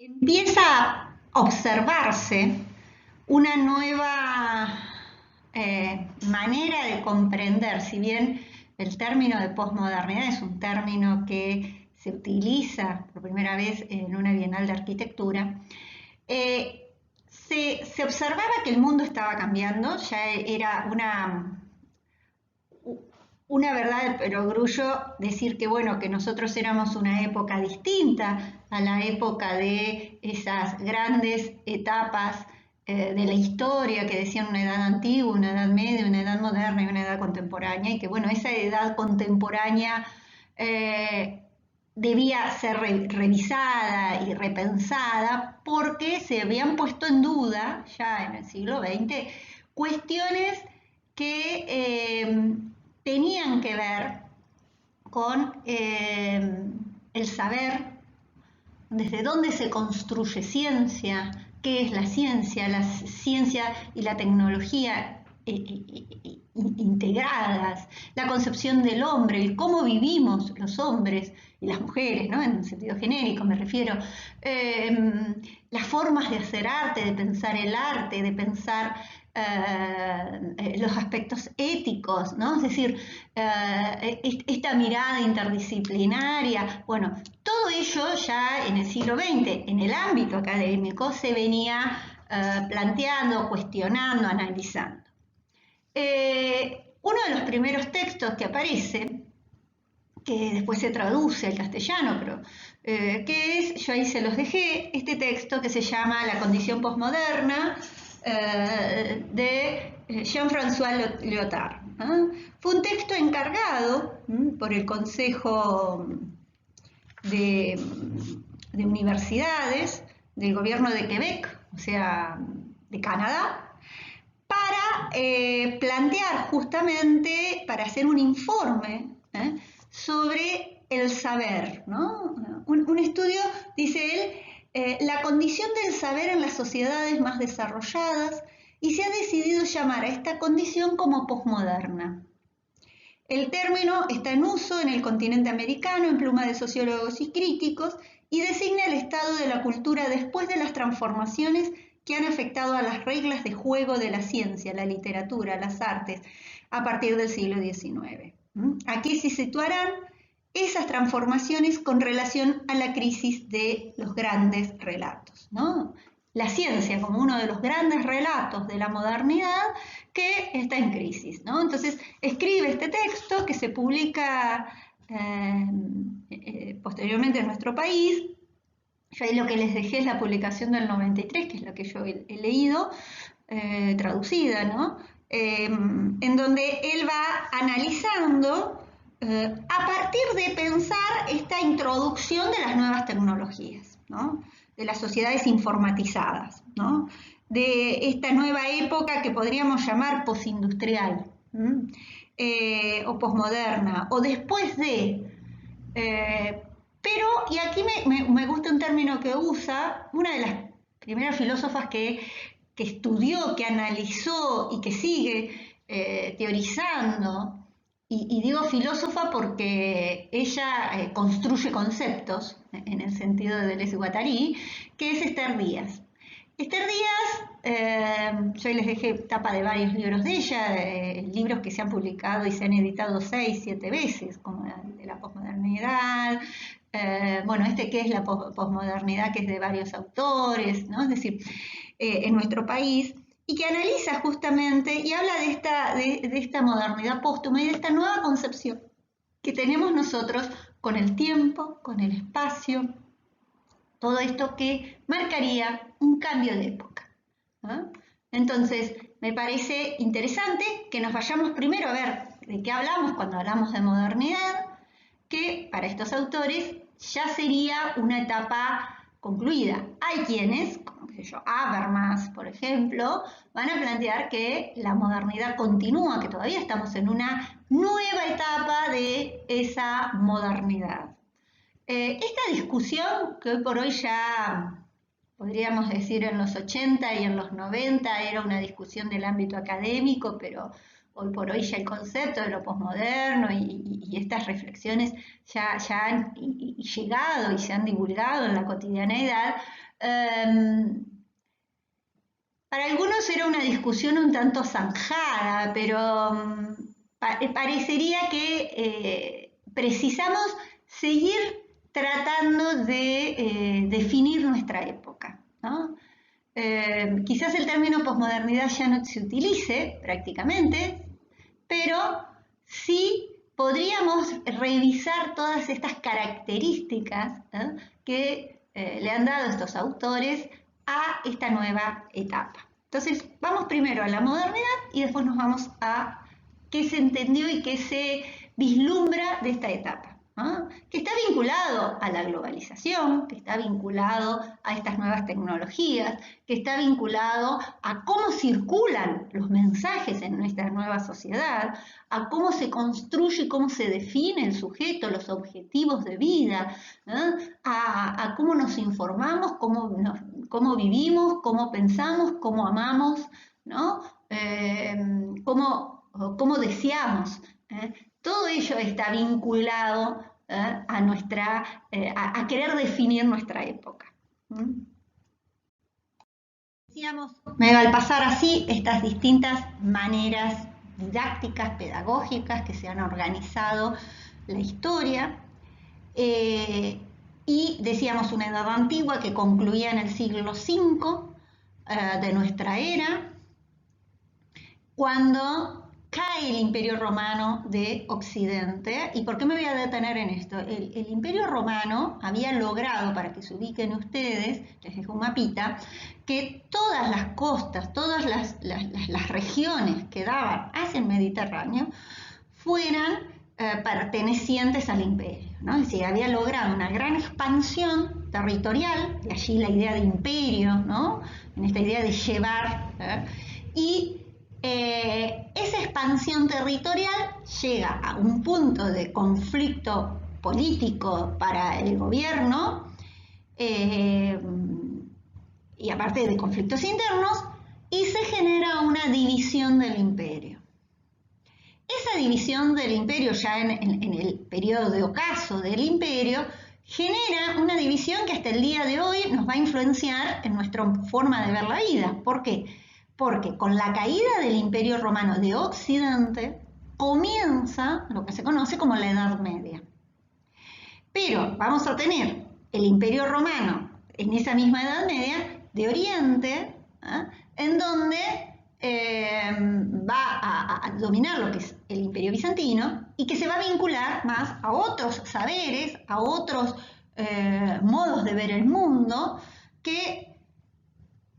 empieza a observarse una nueva manera de comprender, si bien el término de posmodernidad es un término que se utiliza por primera vez en una Bienal de Arquitectura, se observaba que el mundo estaba cambiando, ya era una verdad de perogrullo decir que, bueno, que nosotros éramos una época distinta a la época de esas grandes etapas de la historia que decían una edad antigua, una edad media, una edad moderna y una edad contemporánea, y que, bueno, esa edad contemporánea debía ser revisada y repensada porque se habían puesto en duda ya en el siglo XX cuestiones que tenían que ver con el saber, desde dónde se construye ciencia, qué es la ciencia y la tecnología integradas, la concepción del hombre, el cómo vivimos los hombres y las mujeres, ¿no? En un sentido genérico me refiero, las formas de hacer arte, de pensar el arte, de pensar los aspectos éticos, ¿no? Es decir, esta mirada interdisciplinaria, bueno, todo ello ya en el siglo XX, en el ámbito académico, se venía planteando, cuestionando, analizando. Uno de los primeros textos que aparece, que después se traduce al castellano, pero que es, yo ahí se los dejé, este texto que se llama La condición posmoderna, de Jean-François Lyotard. Fue un texto encargado por el Consejo de Universidades del gobierno de Quebec, o sea, de Canadá, para plantear justamente, para hacer un informe sobre el saber, ¿no? Un estudio, dice él, la condición del saber en las sociedades más desarrolladas, y se ha decidido llamar a esta condición como posmoderna. El término está en uso en el continente americano en pluma de sociólogos y críticos y designa el estado de la cultura después de las transformaciones que han afectado a las reglas de juego de la ciencia, la literatura, las artes, a partir del siglo XIX. Aquí se situarán esas transformaciones con relación a la crisis de los grandes relatos, ¿no? La ciencia como uno de los grandes relatos de la modernidad que está en crisis, ¿no? Entonces escribe este texto que se publica posteriormente en nuestro país. Yo ahí lo que les dejé es la publicación del 93, que es lo que yo he leído, traducida, ¿no? En donde él va analizando a partir de pensar esta introducción de las nuevas tecnologías, ¿no? De las sociedades informatizadas, ¿no? De esta nueva época que podríamos llamar postindustrial, o posmoderna, o después de... pero, y aquí me gusta un término que usa, una de las primeras filósofas que estudió, que analizó y que sigue teorizando, y digo filósofa porque ella construye conceptos, en el sentido de Deleuze-Guattari, que es Esther Díaz. Esther Díaz, yo les dejé tapa de varios libros de ella, libros que se han publicado y se han editado 6, 7 veces, como el de la posmodernidad, bueno, que es la posmodernidad, que es de varios autores, ¿no? Es decir, en nuestro país, y que analiza justamente y habla de esta modernidad póstuma y de esta nueva concepción que tenemos nosotros con el tiempo, con el espacio, todo esto que marcaría un cambio de época. ¿No? Entonces, me parece interesante que nos vayamos primero a ver de qué hablamos cuando hablamos de modernidad, que para estos autores ya sería una etapa concluida. Hay quienes, como qué sé yo, Habermas, por ejemplo, van a plantear que la modernidad continúa, que todavía estamos en una nueva etapa de esa modernidad. Esta discusión, que hoy por hoy ya podríamos decir en los 80 y en los 90 era una discusión del ámbito académico, pero hoy por hoy ya el concepto de lo posmoderno y estas reflexiones ya han llegado y se han divulgado en la cotidianeidad, Para algunos era una discusión un tanto zanjada, pero parecería que precisamos seguir tratando de definir nuestra época, ¿no? Quizás el término posmodernidad ya no se utilice prácticamente, pero sí podríamos revisar todas estas características que le han dado estos autores a esta nueva etapa. Entonces, vamos primero a la modernidad y después nos vamos a qué se entendió y qué se vislumbra de esta etapa, ¿no? Que está vinculado a la globalización, que está vinculado a estas nuevas tecnologías, que está vinculado a cómo circulan los mensajes en nuestra nueva sociedad, a cómo se construye y cómo se define el sujeto, los objetivos de vida, a cómo nos informamos, cómo vivimos, cómo pensamos, cómo amamos, ¿no? Cómo deseamos. Todo ello está vinculado a querer definir nuestra época. Decíamos, al pasar así estas distintas maneras didácticas, pedagógicas que se han organizado la historia, y decíamos una edad antigua que concluía en el siglo V de nuestra era, cuando cae el Imperio Romano de Occidente. ¿Y por qué me voy a detener en esto? El Imperio Romano había logrado, para que se ubiquen ustedes, les dejo un mapita, que todas las costas, todas las regiones que daban hacia el Mediterráneo fueran pertenecientes al imperio, ¿no? Es decir, había logrado una gran expansión territorial, de allí la idea de imperio, ¿no? En esta idea de llevar, y esa expansión territorial llega a un punto de conflicto político para el gobierno, y aparte de conflictos internos, y se genera una división del imperio. Esa división del imperio, ya en el periodo de ocaso del imperio, genera una división que hasta el día de hoy nos va a influenciar en nuestra forma de ver la vida. ¿Por qué? Porque con la caída del Imperio Romano de Occidente comienza lo que se conoce como la Edad Media. Pero vamos a tener el Imperio Romano en esa misma Edad Media de Oriente, en donde va a dominar lo que es el Imperio Bizantino y que se va a vincular más a otros saberes, a otros modos de ver el mundo que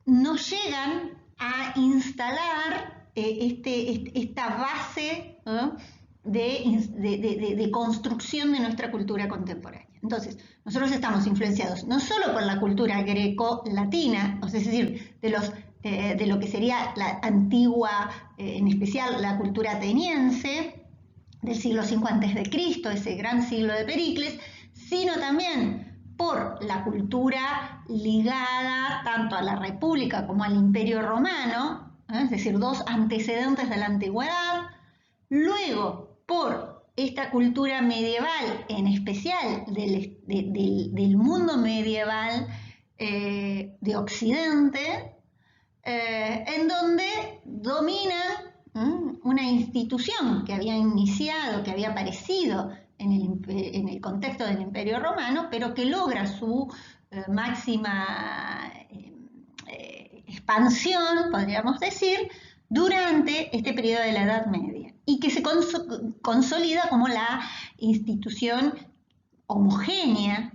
nos llegan a instalar esta base de construcción de nuestra cultura contemporánea. Entonces, nosotros estamos influenciados no solo por la cultura greco-latina, es decir, de lo que sería la antigua, en especial la cultura ateniense, del siglo V a.C., ese gran siglo de Pericles, sino también por la cultura ligada tanto a la República como al Imperio Romano, es decir, dos antecedentes de la antigüedad, luego por esta cultura medieval, en especial del mundo medieval de Occidente, en donde domina una institución que había iniciado, que había aparecido en el contexto del Imperio Romano, pero que logra su máxima expansión, podríamos decir, durante este periodo de la Edad Media y que se consolida como la institución homogénea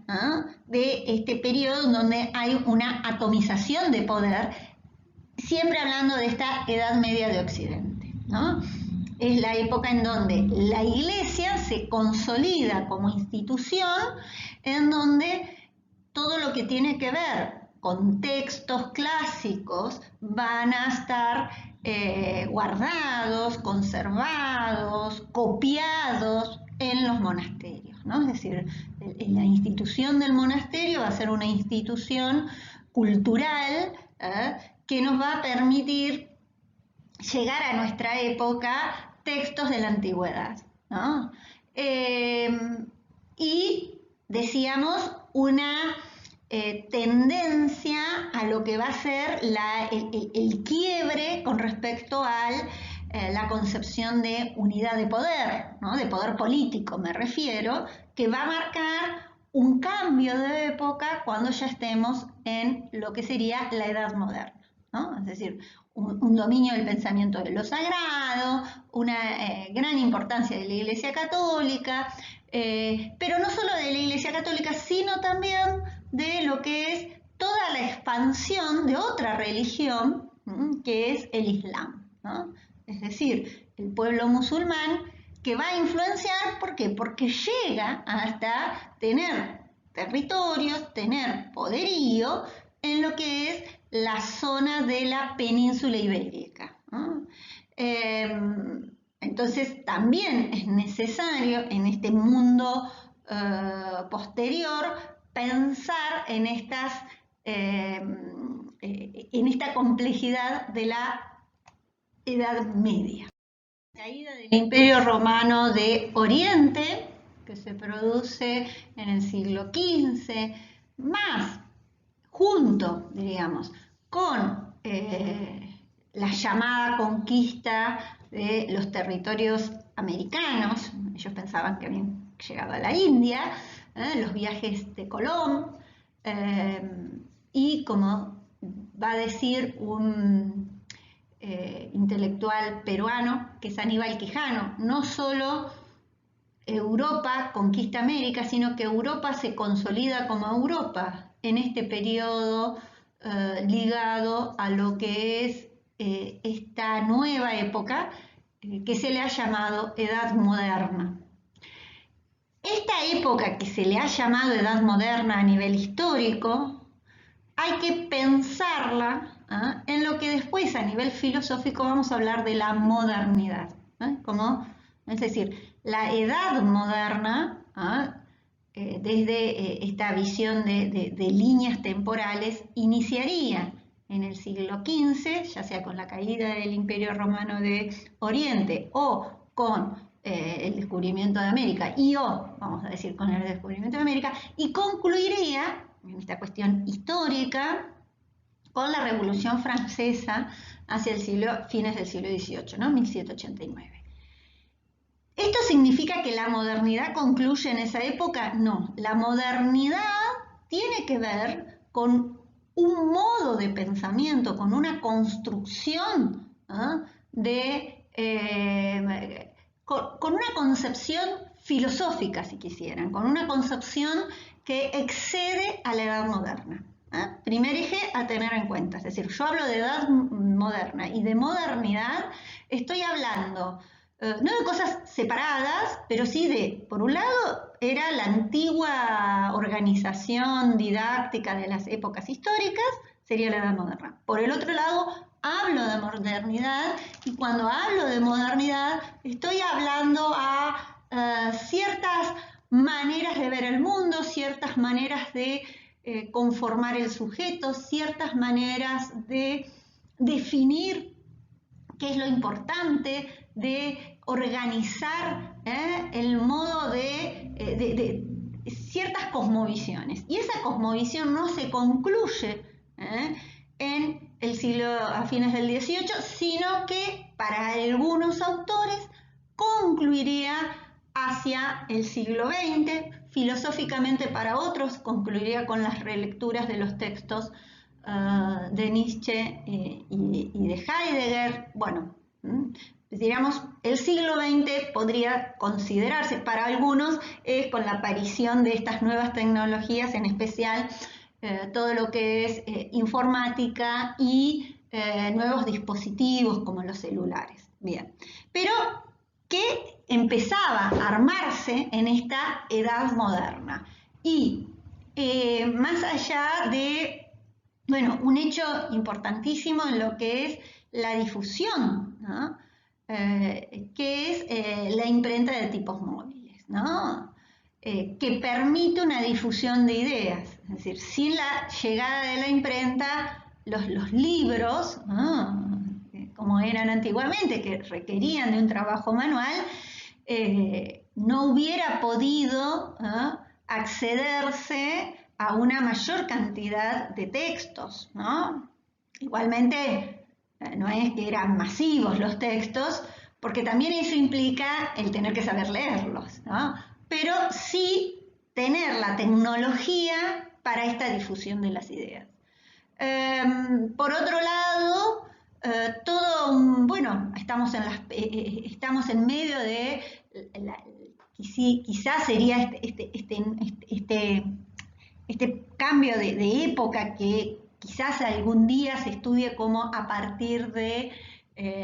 de este periodo en donde hay una atomización de poder, siempre hablando de esta Edad Media de Occidente, ¿no? Es la época en donde la Iglesia se consolida como institución, en donde todo lo que tiene que ver con textos clásicos van a estar guardados, conservados, copiados en los monasterios, ¿no? Es decir, la institución del monasterio va a ser una institución cultural que nos va a permitir llegar a nuestra época textos de la antigüedad, ¿no? Y decíamos una tendencia a lo que va a ser el quiebre con respecto a la concepción de unidad de poder, ¿no? De poder político me refiero, que va a marcar un cambio de época cuando ya estemos en lo que sería la Edad Moderna, ¿no? Es decir, un dominio del pensamiento de lo sagrado, una gran importancia de la Iglesia Católica, pero no solo de la Iglesia Católica, sino también de lo que es toda la expansión de otra religión, que es el Islam, ¿no? Es decir, el pueblo musulmán que va a influenciar, ¿por qué? Porque llega hasta tener territorios, tener poderío en lo que es la zona de la península ibérica, ¿no? Entonces también es necesario en este mundo posterior pensar en esta complejidad de la Edad Media. La caída del Imperio Romano de Oriente, que se produce en el siglo XV, más junto, digamos, con la llamada conquista de los territorios americanos, ellos pensaban que habían llegado a la India, los viajes de Colón, y como va a decir un intelectual peruano, que es Aníbal Quijano, no solo Europa conquista América, sino que Europa se consolida como Europa en este periodo ligado a lo que es esta nueva época que se le ha llamado Edad Moderna. Esta época que se le ha llamado Edad Moderna a nivel histórico, hay que pensarla en lo que después a nivel filosófico vamos a hablar de la modernidad, es decir, la Edad Moderna, desde esta visión de líneas temporales, iniciaría en el siglo XV, ya sea con la caída del Imperio Romano de Oriente o con el descubrimiento de América vamos a decir, con el descubrimiento de América, y concluiría en esta cuestión histórica con la Revolución Francesa hacia fines del siglo XVIII, ¿no? 1789. ¿Esto significa que la modernidad concluye en esa época? No, la modernidad tiene que ver con un modo de pensamiento, con una construcción con una concepción filosófica, si quisieran, con una concepción que excede a la edad moderna. Primer eje a tener en cuenta, es decir, yo hablo de edad moderna y de modernidad, estoy hablando no de cosas separadas, pero sí de, por un lado, era la antigua organización didáctica de las épocas históricas, sería la edad moderna. Por el otro lado, hablo de modernidad y cuando hablo de modernidad estoy hablando a ciertas maneras de ver el mundo, ciertas maneras de conformar el sujeto, ciertas maneras de definir qué es lo importante, de organizar el modo de ciertas cosmovisiones. Y esa cosmovisión no se concluye a fines del XVIII, sino que para algunos autores concluiría hacia el siglo XX, filosóficamente para otros concluiría con las relecturas de los textos de Nietzsche y de Heidegger. Bueno, digamos, el siglo XX podría considerarse para algunos con la aparición de estas nuevas tecnologías, en especial todo lo que es informática y nuevos dispositivos como los celulares. Bien, pero que empezaba a armarse en esta edad moderna y más allá de un hecho importantísimo en lo que es la difusión, ¿no? Que es la imprenta de tipos móviles, ¿no? Que permite una difusión de ideas. Es decir, sin la llegada de la imprenta, los libros, ¿no? Como eran antiguamente, que requerían de un trabajo manual, no hubiera podido accederse a una mayor cantidad de textos, ¿no? Igualmente, no es que eran masivos los textos, porque también eso implica el tener que saber leerlos, ¿no? Pero sí tener la tecnología para esta difusión de las ideas. Por otro lado, bueno, estamos en medio de, quizás sería este cambio de época que quizás algún día se estudie como a partir de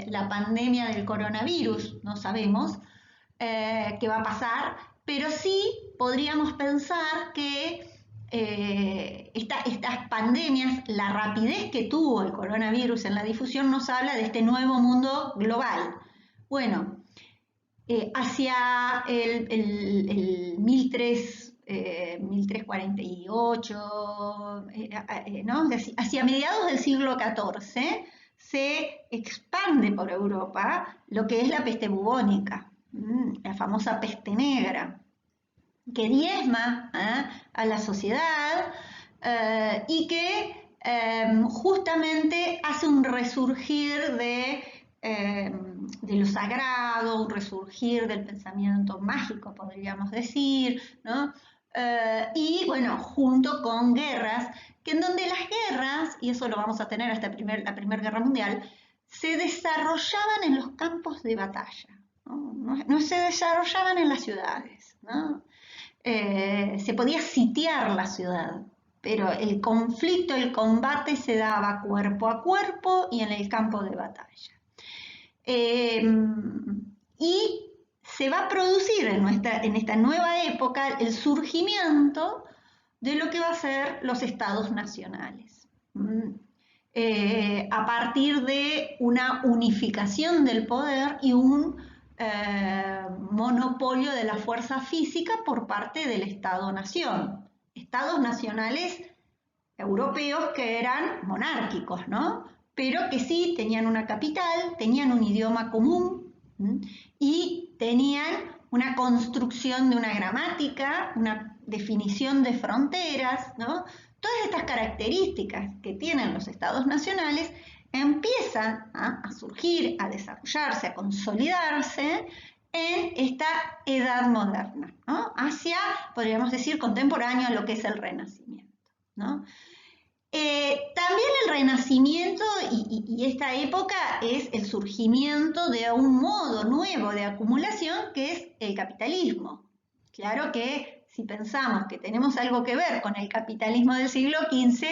la pandemia del coronavirus, no sabemos qué va a pasar, pero sí podríamos pensar que estas pandemias, la rapidez que tuvo el coronavirus en la difusión nos habla de este nuevo mundo global. Bueno, hacia el 1348, ¿no? Hacia mediados del siglo XIV, se expande por Europa lo que es la peste bubónica, la famosa peste negra, que diezma a la sociedad y que justamente hace un resurgir de lo sagrado, un resurgir del pensamiento mágico, podríamos decir, ¿no? Y bueno, junto con guerras, que en donde las guerras, y eso lo vamos a tener hasta la Primera Guerra Mundial, se desarrollaban en los campos de batalla, no se desarrollaban en las ciudades, ¿no? Se podía sitiar la ciudad, pero el conflicto, el combate se daba cuerpo a cuerpo y en el campo de batalla. Y se va a producir en esta nueva época el surgimiento de lo que va a ser los estados nacionales. A partir de una unificación del poder y un monopolio de la fuerza física por parte del Estado-nación. Estados nacionales europeos que eran monárquicos, ¿no? Pero que sí tenían una capital, tenían un idioma común y tenían una construcción de una gramática, una definición de fronteras, ¿no? Todas estas características que tienen los estados nacionales empiezan a surgir, a desarrollarse, a consolidarse en esta edad moderna, ¿no? Hacia, podríamos decir, contemporáneo a lo que es el Renacimiento, ¿no? También el Renacimiento y esta época es el surgimiento de un modo nuevo de acumulación que es el capitalismo. Claro que si pensamos que tenemos algo que ver con el capitalismo del siglo XV,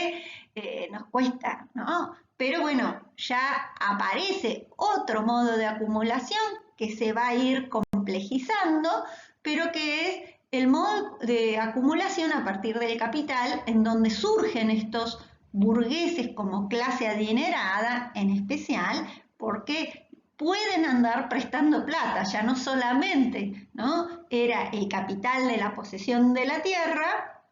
nos cuesta, ¿no? Pero bueno, ya aparece otro modo de acumulación que se va a ir complejizando, pero que es el modo de acumulación a partir del capital, en donde surgen estos burgueses como clase adinerada, en especial, porque pueden andar prestando plata, ya no solamente, ¿no? Era el capital de la posesión de la tierra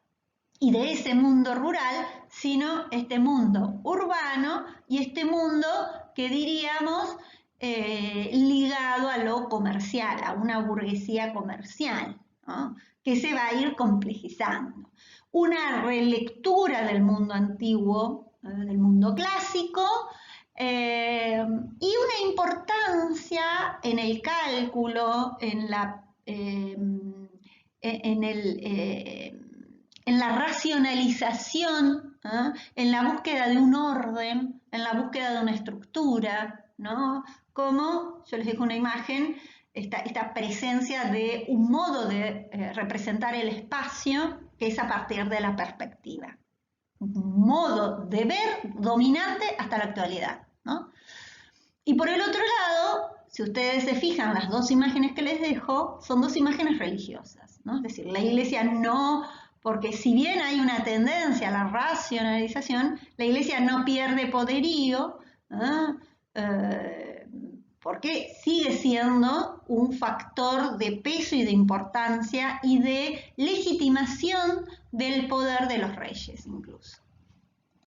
y de ese mundo rural, sino este mundo urbano y este mundo que diríamos ligado a lo comercial, a una burguesía comercial, ¿no? Que se va a ir complejizando. Una relectura del mundo antiguo, del mundo clásico, y una importancia en el cálculo, en la racionalización, en la búsqueda de un orden, en la búsqueda de una estructura, ¿no? Como, yo les dejo una imagen, esta presencia de un modo de representar el espacio que es a partir de la perspectiva. Un modo de ver dominante hasta la actualidad, ¿no? Y por el otro lado, si ustedes se fijan, las dos imágenes que les dejo son dos imágenes religiosas, ¿no? Es decir, la Iglesia no, porque si bien hay una tendencia a la racionalización, la Iglesia no pierde poderío, ¿no? Porque sigue siendo un factor de peso y de importancia y de legitimación del poder de los reyes incluso.